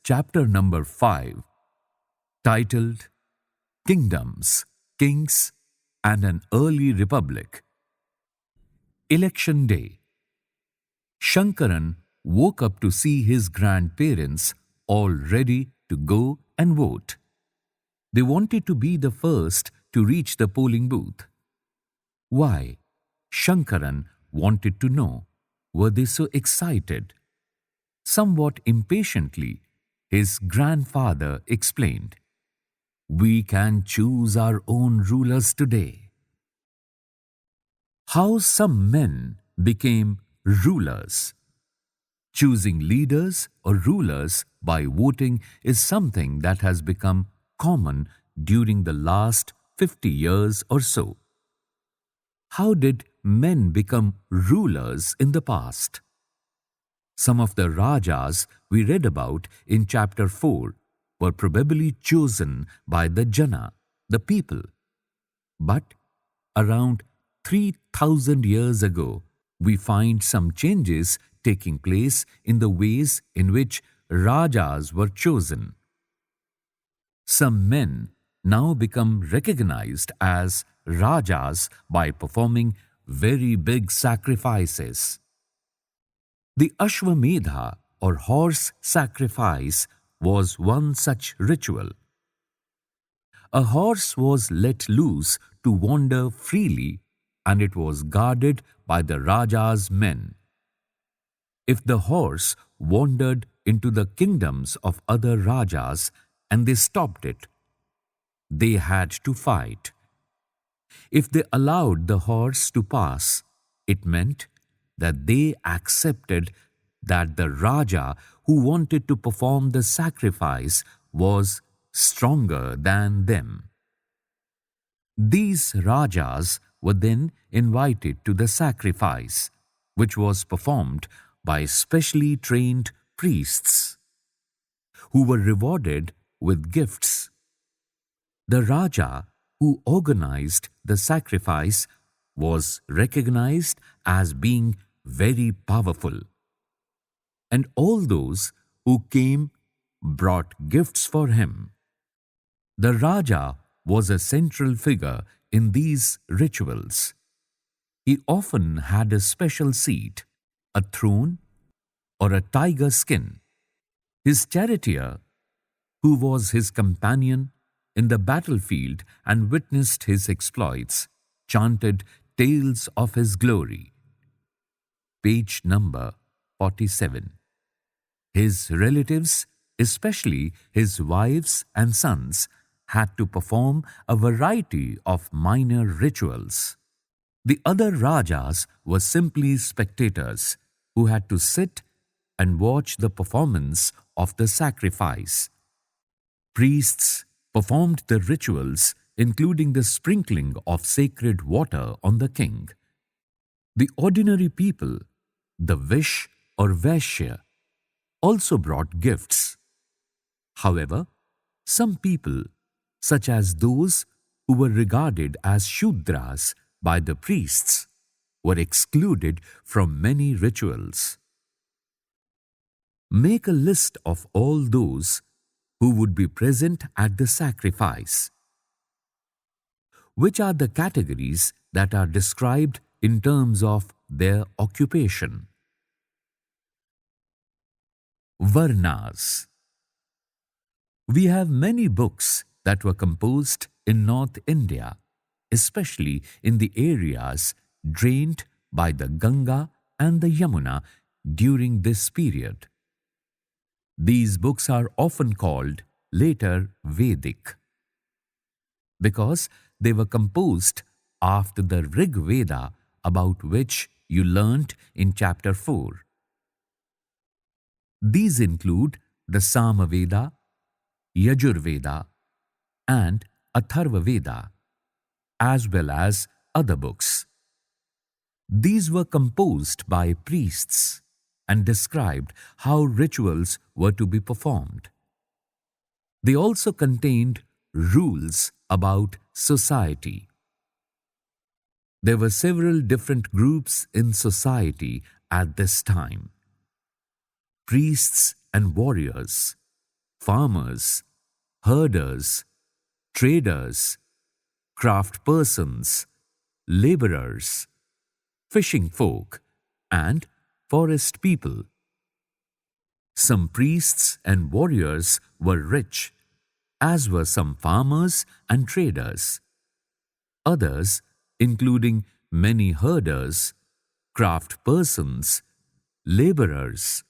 chapter number 5, titled Kingdoms, Kings, and an Early Republic. Election Day. Shankaran woke up to see his grandparents all ready to go and vote. They wanted to be the first to reach the polling booth. Why? Shankaran wanted to know. Were they so excited? Somewhat impatiently, his grandfather explained, "We can choose our own rulers today." How some men became rulers. Choosing leaders or rulers by voting is something that has become common during the last 50 years or so. How did men become rulers in the past? Some of the Rajas we read about in chapter 4 were probably chosen by the Jana, the people. But around 3,000 years ago, we find some changes taking place in the ways in which Rajas were chosen. Some men now become recognized as Rajas by performing very big sacrifices. The Ashvamedha or horse sacrifice was one such ritual. A horse was let loose to wander freely, and it was guarded by the Raja's men. If the horse wandered into the kingdoms of other Rajas and they stopped it, they had to fight. If they allowed the horse to pass, it meant that they accepted that the Raja who wanted to perform the sacrifice was stronger than them. These Rajas were then invited to the sacrifice, which was performed by specially trained priests, who were rewarded with gifts. The Raja who organized the sacrifice was recognized as being very powerful, and all those who came brought gifts for him. The Raja was a central figure in these rituals. He often had a special seat, a throne, or a tiger skin. His charioteer, who was his companion in the battlefield and witnessed his exploits, chanted tales of his glory. Page number 47. His relatives, especially his wives and sons, had to perform a variety of minor rituals. The other Rajas were simply spectators who had to sit and watch the performance of the sacrifice. Priests performed the rituals, including the sprinkling of sacred water on the king. The ordinary people, the Vish or Vaishya, also brought gifts. However, some people, such as those who were regarded as Shudras by the priests, were excluded from many rituals. Make a list of all those who would be present at the sacrifice. Which are the categories that are described in terms of their occupation? Varnas. We have many books that were composed in North India, especially in the areas drained by the Ganga and the Yamuna during this period. These books are often called later Vedic because they were composed after the Rig Veda, about which you learnt in chapter 4. These include the Samaveda, Yajurveda, and Atharva Veda, as well as other books. These were composed by priests and described how rituals were to be performed. They also contained rules about society. There were several different groups in society at this time: priests and warriors, farmers, herders, traders, craft persons, laborers, fishing folk, and forest people. Some priests and warriors were rich, as were some farmers and traders. Others, including many herders, craft persons, laborers,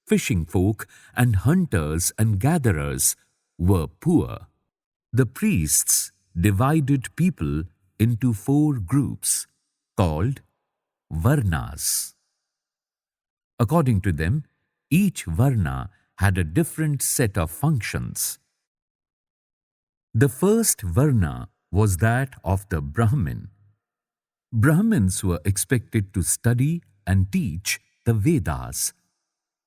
fishing folk, and hunters and gatherers, were poor. The priests divided people into 4 groups called Varnas. According to them, each Varna had a different set of functions. The first Varna was that of the Brahmin. Brahmins were expected to study and teach the Vedas,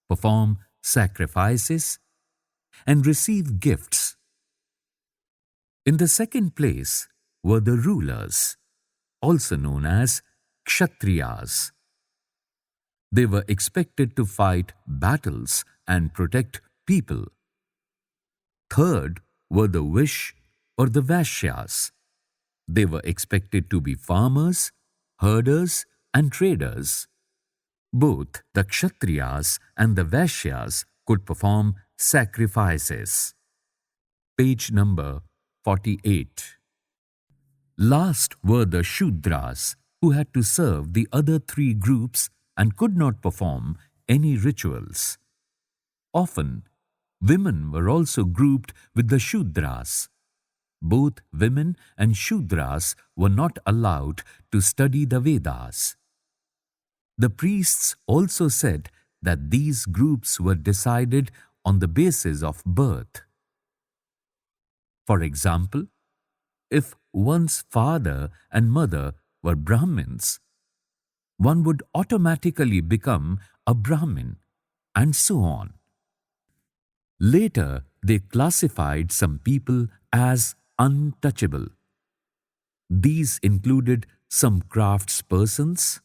perform sacrifices, and receive gifts. In the second place were the rulers, also known as Kshatriyas. They were expected to fight battles and protect people. Third were the Vish or the Vaishyas. They were expected to be farmers, herders, and traders. Both the Kshatriyas and the Vaishyas could perform sacrifices. Page number 48. Last were the Shudras, who had to serve the other 3 groups and could not perform any rituals. Often, women were also grouped with the Shudras. Both women and Shudras were not allowed to study the Vedas. The priests also said that these groups were decided on the basis of birth. For example, if one's father and mother were Brahmins, one would automatically become a Brahmin, and so on. Later, they classified some people as untouchable. These included some craftspersons,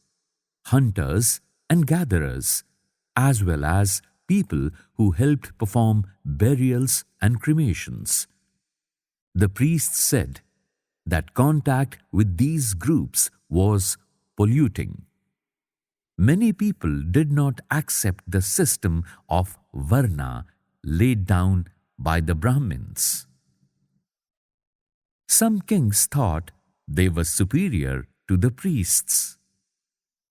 hunters and gatherers, as well as people who helped perform burials and cremations. The priests said that contact with these groups was polluting. Many people did not accept the system of Varna laid down by the Brahmins. Some kings thought they were superior to the priests.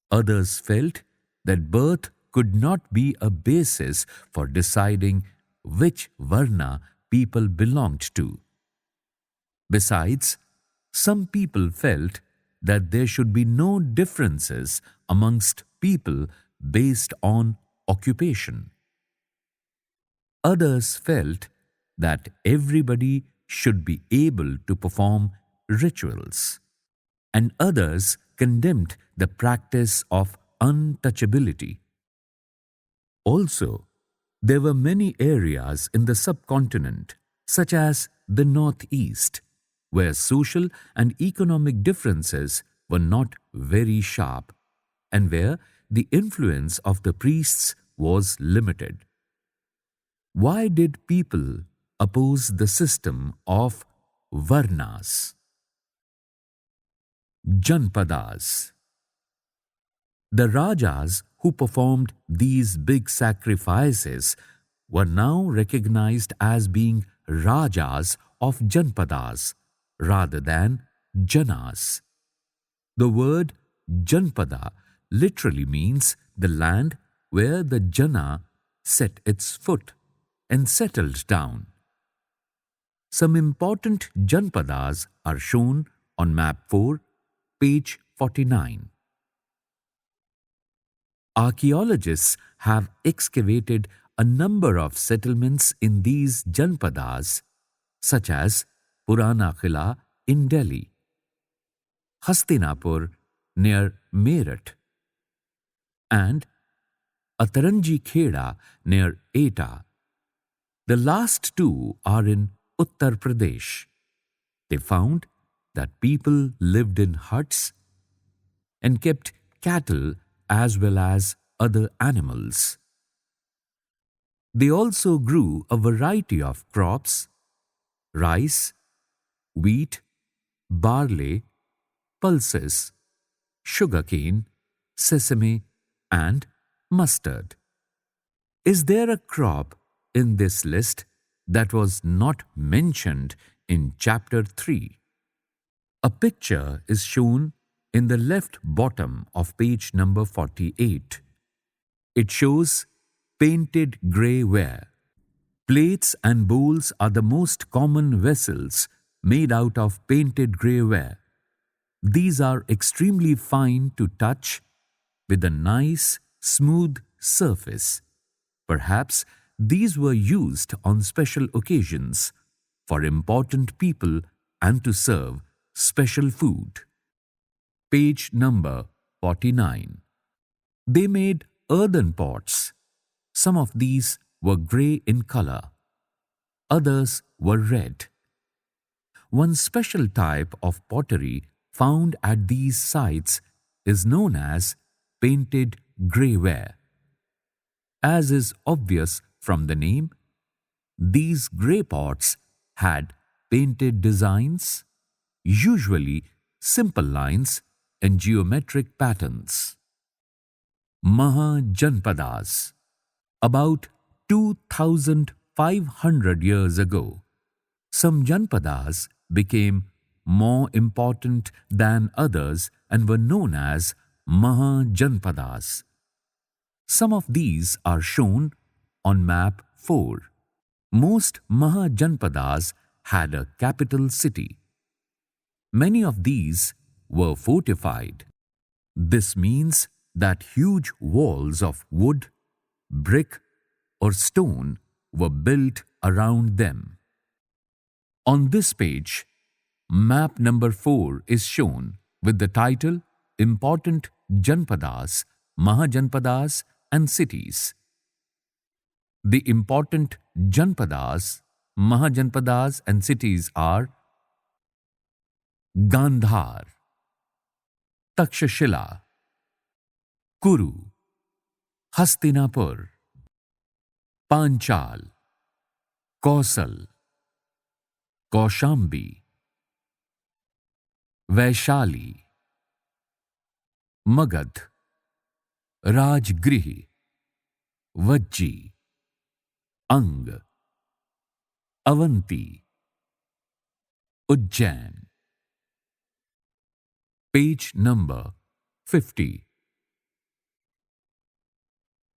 Others felt that birth could not be a basis for deciding which Varna people belonged to. Besides, some people felt that there should be no differences amongst people based on occupation. Others felt that everybody should be able to perform rituals, and others condemned the practice of untouchability. Also, there were many areas in the subcontinent, such as the Northeast, where social and economic differences were not very sharp, and where the influence of the priests was limited. Why did people oppose the system of Varnas? Janpadas. The Rajas who performed these big sacrifices were now recognized as being Rajas of Janpadas rather than Janas. The word Janpada literally means the land where the Jana set its foot and settled down. Some important Janpadas are shown on map 4, page 49. Archaeologists have excavated a number of settlements in these Janpadas, such as Purana Qila in Delhi, Hastinapur near Meerut, and Ataranji Kheda near Etah. The last 2 are in Uttar Pradesh. They found that people lived in huts and kept cattle as well as other animals. They also grew a variety of crops: rice, wheat, barley, pulses, sugarcane, sesame, and mustard. Is there a crop in this list that was not mentioned in Chapter 3? A picture is shown in the left bottom of page number 48. It shows painted grey ware. Plates and bowls are the most common vessels made out of painted grey ware. These are extremely fine to touch with a nice, smooth surface. Perhaps these were used on special occasions for important people and to serve special food. Page number 49. They made earthen pots. Some of these were grey in color. Others were red. One special type of pottery found at these sites is known as painted grey ware. As is obvious from the name, these grey pots had painted designs, usually simple lines and geometric patterns. Mahajanapadas. About 2,500 years ago, some Janapadas became more important than others and were known as Mahajanapadas. Some of these are shown on map 4. Most Mahajanapadas had a capital city. Many of these were fortified. This means that huge walls of wood, brick, or stone were built around them. On this page, map number 4 is shown with the title Important Janapadas, Mahajanapadas and Cities. The important Janapadas, Mahajanapadas and cities are Gandhar, Takshashila, Kuru, Hastinapur, Panchal, Kausal, Kaushambi, Vaishali, Magad, Rajgrihi, Vajji, Ang, Avanti, Ujjain. Page number 50.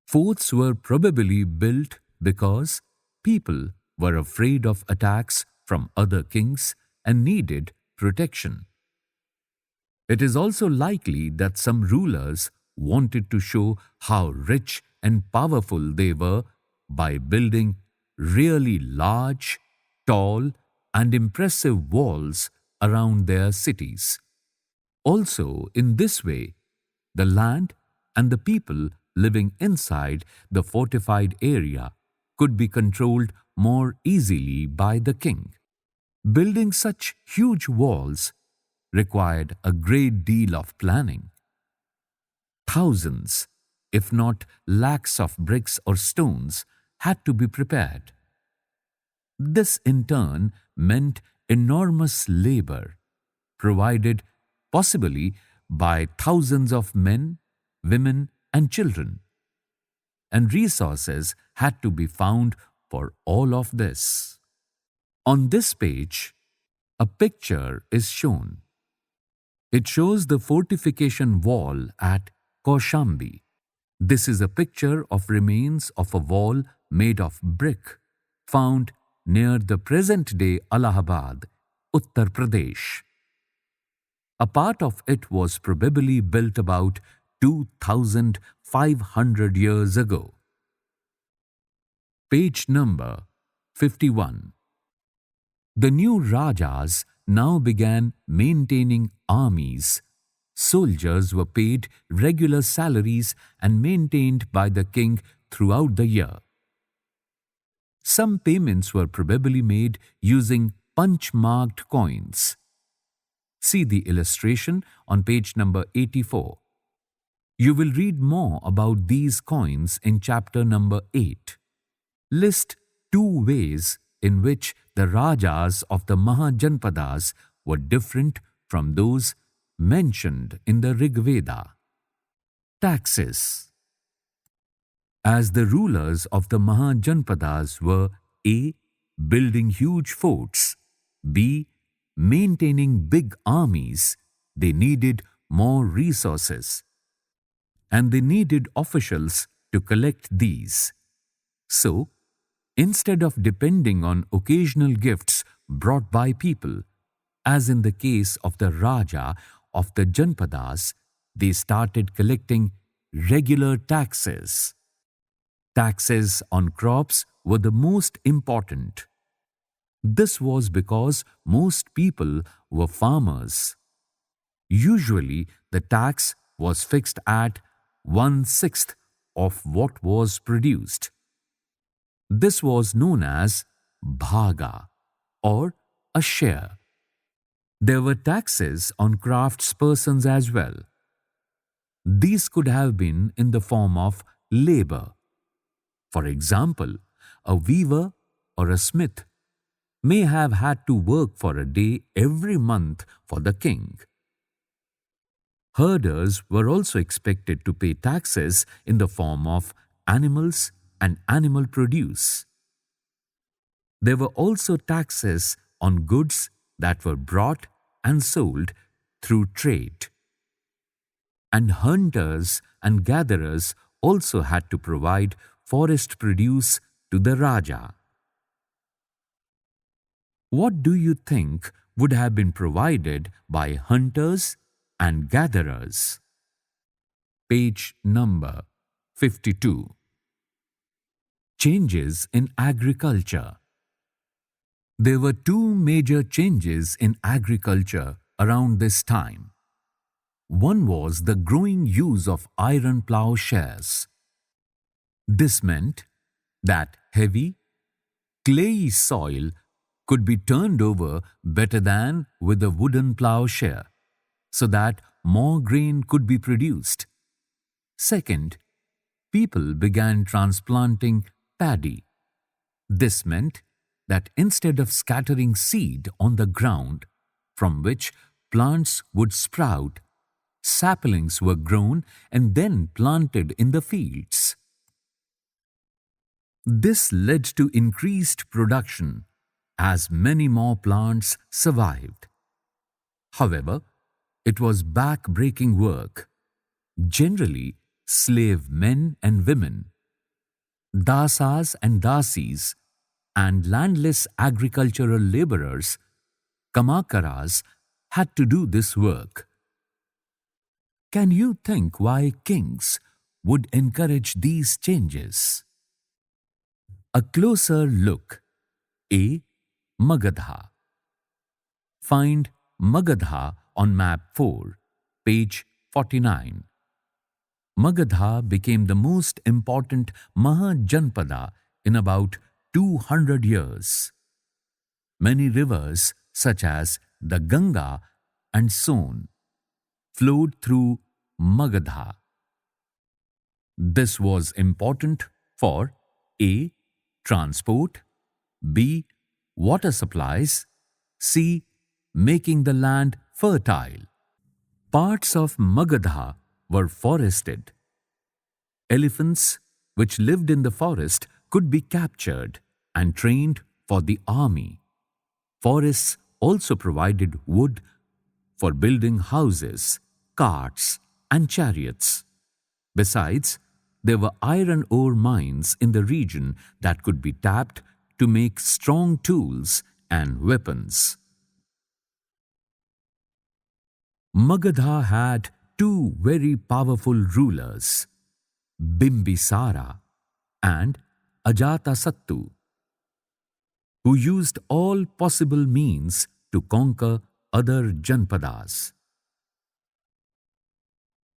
Forts were probably built because people were afraid of attacks from other kings and needed protection. It is also likely that some rulers wanted to show how rich and powerful they were by building really large, tall, and impressive walls around their cities. Also, in this way, the land and the people living inside the fortified area could be controlled more easily by the king. Building such huge walls required a great deal of planning. Thousands, if not lakhs of bricks or stones had to be prepared. This in turn meant enormous labor, provided possibly by thousands of men, women, and children. And resources had to be found for all of this. On this page, a picture is shown. It shows the fortification wall at Kaushambi. This is a picture of remains of a wall made of brick found near the present-day Allahabad, Uttar Pradesh. A part of it was probably built about 2,500 years ago. Page number 51. The new Rajas now began maintaining armies. Soldiers were paid regular salaries and maintained by the king throughout the year. Some payments were probably made using punch-marked coins. See the illustration on page number 84. You will read more about these coins in chapter number 8. List two ways in which the Rajas of the Mahajanapadas were different from those mentioned in the Rig Veda. Taxes. As the rulers of the Mahajanapadas were A. building huge forts, B. maintaining big armies, they needed more resources, and they needed officials to collect these. So, instead of depending on occasional gifts brought by people, as in the case of the Raja of the Janpadas, they started collecting regular taxes. Taxes on crops were the most important. This was because most people were farmers. Usually, the tax was fixed at 1/6 of what was produced. This was known as bhaga, or a share. There were taxes on craftspersons as well. These could have been in the form of labor. For example, a weaver or a smith may have had to work for a day every month for the king. Herders were also expected to pay taxes in the form of animals and animal produce. There were also taxes on goods that were brought and sold through trade. And hunters and gatherers also had to provide forest produce to the Raja. What do you think would have been provided by hunters and gatherers? Page number 52. Changes in agriculture. There were two major changes in agriculture around this time. One was the growing use of iron plowshares. This meant that heavy, clayey soil could be turned over better than with a wooden plowshare, so that more grain could be produced. Second, people began transplanting paddy. This meant that instead of scattering seed on the ground from which plants would sprout, saplings were grown and then planted in the fields. This led to increased production as many more plants survived. However, it was back-breaking work. Generally, slave men and women, dasas and dasis, and landless agricultural laborers, kamakaras, had to do this work. Can you think why kings would encourage these changes? A closer look. A. Magadha. Find Magadha on map 4, page 49. Magadha became the most important Mahajanapada in about 200 years. Many rivers, such as the Ganga and Son, flowed through Magadha. This was important for A. transport, B. water supplies, C. making the land fertile. Parts of Magadha were forested. Elephants, which lived in the forest, could be captured and trained for the army. Forests also provided wood for building houses, carts, and chariots. Besides, there were iron ore mines in the region that could be tapped to make strong tools and weapons. Magadha had two very powerful rulers, Bimbisara and Ajatasattu, who used all possible means to conquer other Janpadas.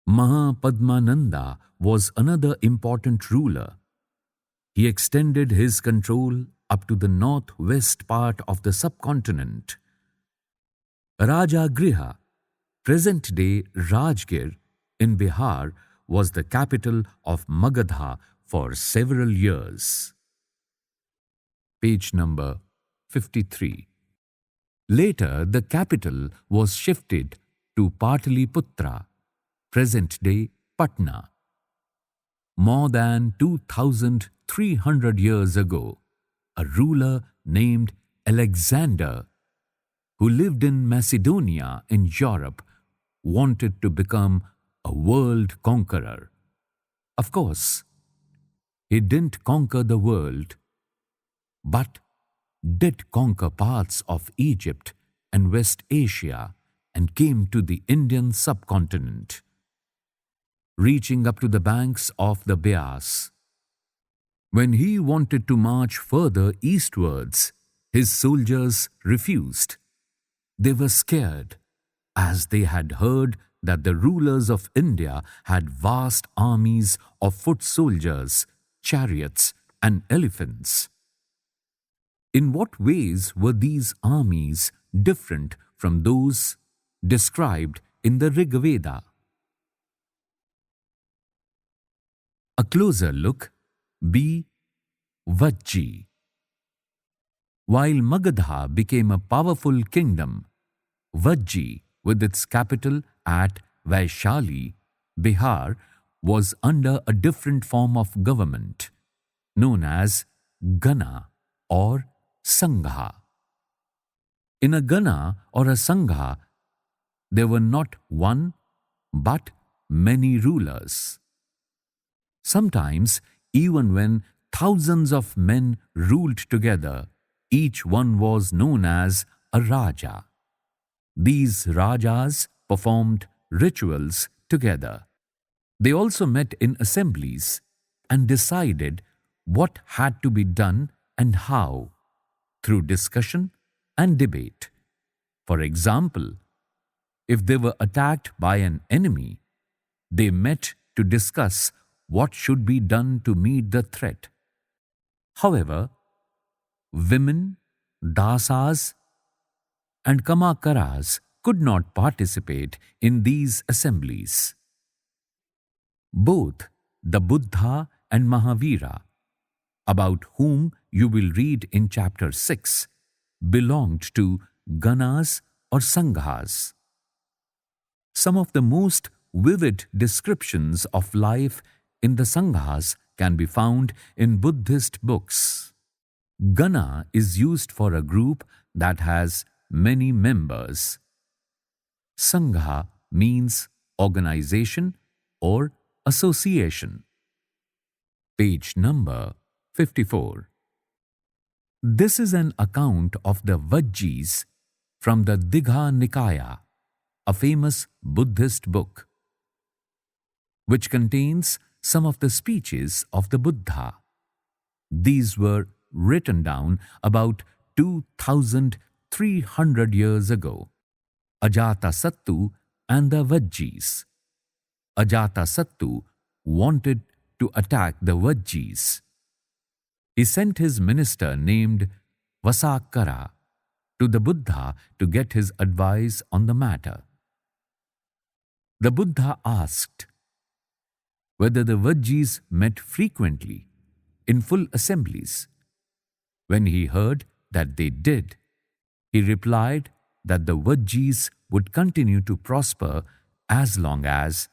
Mahapadmananda was another important ruler. He extended his control up to the northwest part of the subcontinent. Rajagriha, present-day Rajgir in Bihar, was the capital of Magadha for several years. page number 53. Later, the capital was shifted to Pataliputra, present-day Patna. More than 2,300 years ago, a ruler named Alexander, who lived in Macedonia in Europe, wanted to become a world conqueror. Of course, he didn't conquer the world, but did conquer parts of Egypt and West Asia and came to the Indian subcontinent, reaching up to the banks of the Beas. When he wanted to march further eastwards, his soldiers refused. They were scared, as they had heard that the rulers of India had vast armies of foot soldiers, chariots, and elephants. In what ways were these armies different from those described in the Rig Veda? A closer look. B. Vajji. While Magadha became a powerful kingdom, Vajji, with its capital at Vaishali, Bihar, was under a different form of government, known as Gana or Sangha. In a Gana or a Sangha, there were not one but many rulers. Sometimes, even when thousands of men ruled together, each one was known as a Raja. These Rajas performed rituals together. They also met in assemblies and decided what had to be done and how, through discussion and debate. For example, if they were attacked by an enemy, they met to discuss what should be done to meet the threat. However, women, dasas, and kamakaras could not participate in these assemblies. Both the Buddha and Mahavira, about whom you will read in chapter 6, belonged to Ganas or Sanghas. Some of the most vivid descriptions of life in the Sanghas can be found in Buddhist books. Gana is used for a group that has many members. Sangha means organization or association. Page number 54. This is an account of the Vajjis from the Digha Nikaya, a famous Buddhist book, which contains some of the speeches of the Buddha. These were written down about 2,300 years ago. Ajatasattu and the Vajjis. Ajatasattu wanted to attack the Vajjis. He sent his minister named Vasakara to the Buddha to get his advice on the matter. The Buddha asked whether the Vajjis met frequently in full assemblies. When he heard that they did, he replied that the Vajjis would continue to prosper as long as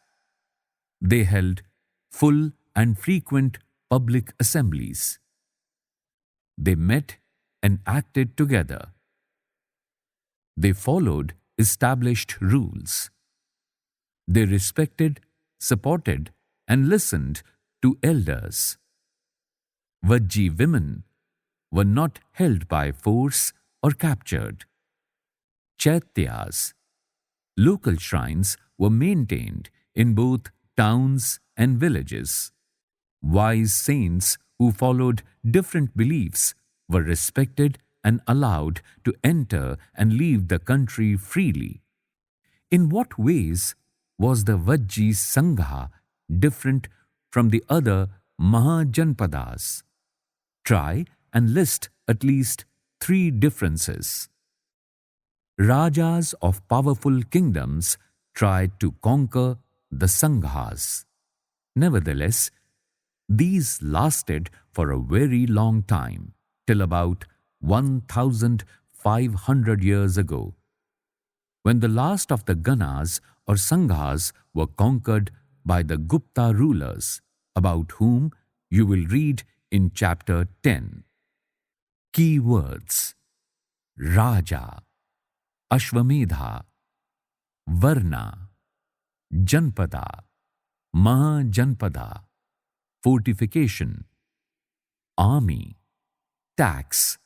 they held full and frequent public assemblies. They met and acted together. They followed established rules. They respected, supported, and listened to elders. Vajji women were not held by force or captured. Chaityas, local shrines, were maintained in both towns and villages. Wise saints who followed different beliefs were respected and allowed to enter and leave the country freely. In what ways was the Vajji Sangha different from the other Mahajanapadas? Try and list at least 3 differences. Rajas of powerful kingdoms tried to conquer the Sanghas. Nevertheless, these lasted for a very long time. till about 1,500 years ago, when the last of the Ganas or Sanghas were conquered by the Gupta rulers, about whom you will read in chapter 10. Key words: Raja, Ashvamedha, Varna, Janpada, Mahajanapada, fortification, army, tax,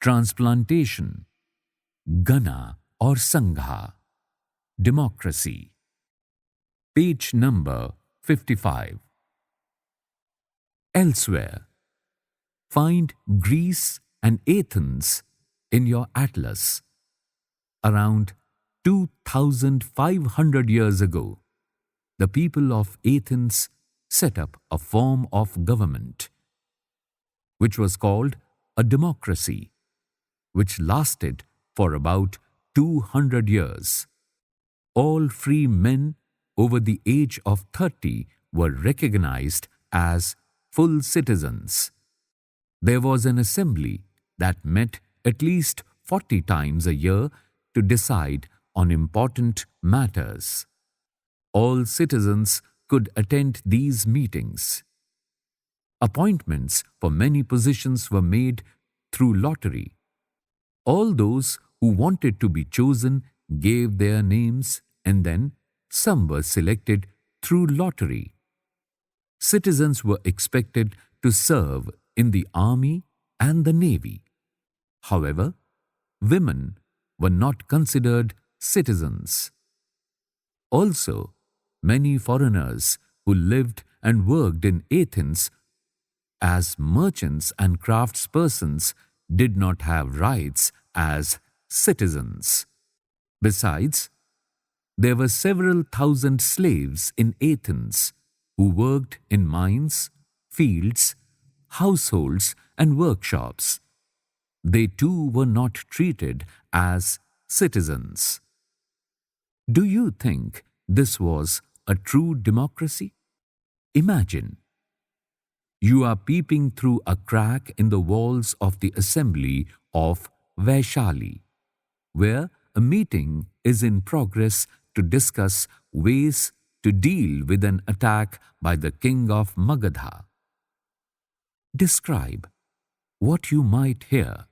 transplantation, Gana or Sangha, democracy. Page number 55. Elsewhere, find Greece and Athens in your atlas. Around 2,500 years ago, the people of Athens set up a form of government, which was called a democracy, which lasted for about 200 years. All free men over the age of 30 were recognized as full citizens. There was an assembly that met at least 40 times a year to decide on important matters. All citizens could attend these meetings. Appointments for many positions were made through lottery. All those who wanted to be chosen gave their names, and then some were selected through lottery. Citizens were expected to serve in the army and the navy. However, women were not considered citizens. Also, many foreigners who lived and worked in Athens as merchants and craftspersons did not have rights as citizens. Besides, there were several thousand slaves in Athens who worked in mines, fields, households, and workshops. They too were not treated as citizens. Do you think this was a true democracy? Imagine you are peeping through a crack in the walls of the assembly of Vaishali, where a meeting is in progress to discuss ways to deal with an attack by the king of Magadha. Describe what you might hear.